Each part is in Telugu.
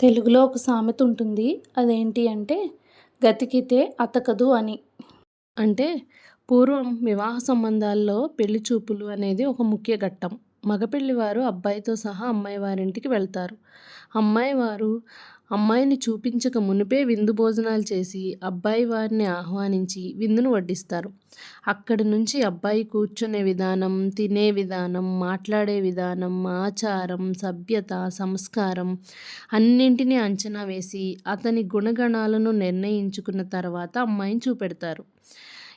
తెలుగులో ఒక సామెత ఉంటుంది. అదేంటి అంటే, "గతికితే అతకదు" అని. అంటే పూర్వం వివాహ సంబంధాల్లో పెళ్లి చూపులు అనేది ఒక ముఖ్య ఘట్టం. మగపెళ్లివారు అబ్బాయితో సహా అమ్మాయి వారింటికి వెళ్తారు. అమ్మాయి వారు అమ్మాయిని చూపించక మునుపే విందు భోజనాలు చేసి, అబ్బాయి వారిని ఆహ్వానించి విందును వడ్డిస్తారు. అక్కడి నుంచి అబ్బాయి కూర్చునే విధానం, తినే విధానం, మాట్లాడే విధానం, ఆచారం, సభ్యత, సంస్కారం అన్నింటినీ అంచనా వేసి, అతని గుణగణాలను నిర్ణయించుకున్న తర్వాత అమ్మాయిని చూపెడతారు.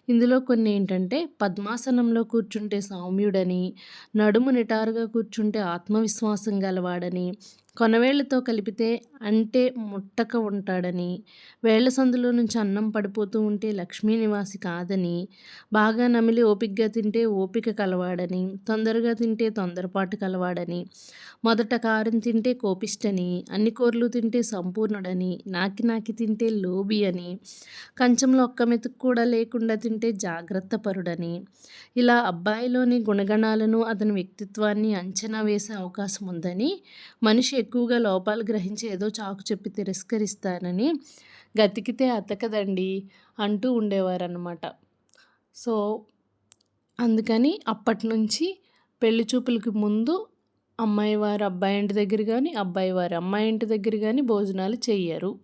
ఇందులో కొన్ని ఏంటంటే, పద్మాసనంలో కూర్చుంటే సౌమ్యుడని, నడుము నిటారుగా కూర్చుంటే ఆత్మవిశ్వాసం గలవాడని, కొనవేళ్లతో కలిపితే అంటే ముట్టక ఉంటాడని, వేళ్ల సందులో నుంచి అన్నం పడిపోతూ ఉంటే లక్ష్మీ నివాసి కాదని, బాగా నమిలి ఓపికగా తింటే ఓపిక కలవాడని, తొందరగా తింటే తొందరపాటు కలవాడని, మొదట కారం తింటే కోపిష్టని, అన్ని కూరలు తింటే సంపూర్ణుడని, నాకి నాకి తింటే లోబి అని, కంచంలో ఒక్క మెతుకు కూడా లేకుండా తింటే జాగ్రత్త పరుడని, ఇలా అబ్బాయిలోని గుణగణాలను, అతని వ్యక్తిత్వాన్ని అంచనా వేసే అవకాశం ఉందని, మనిషి ఎక్కువగా లోపాలు గ్రహించి ఏదో చాకు చెప్పి తిరస్కరిస్తారని, "గతికితే అతకదండి" అంటూ ఉండేవారనమాట. సో, అందుకని అప్పటినుంచి పెళ్లి చూపులకి ముందు అమ్మాయి వారు అబ్బాయి ఇంటి దగ్గర గాని, అబ్బాయి వారు అమ్మాయి ఇంటి దగ్గర గాని భోజనాలు చెయ్యరు.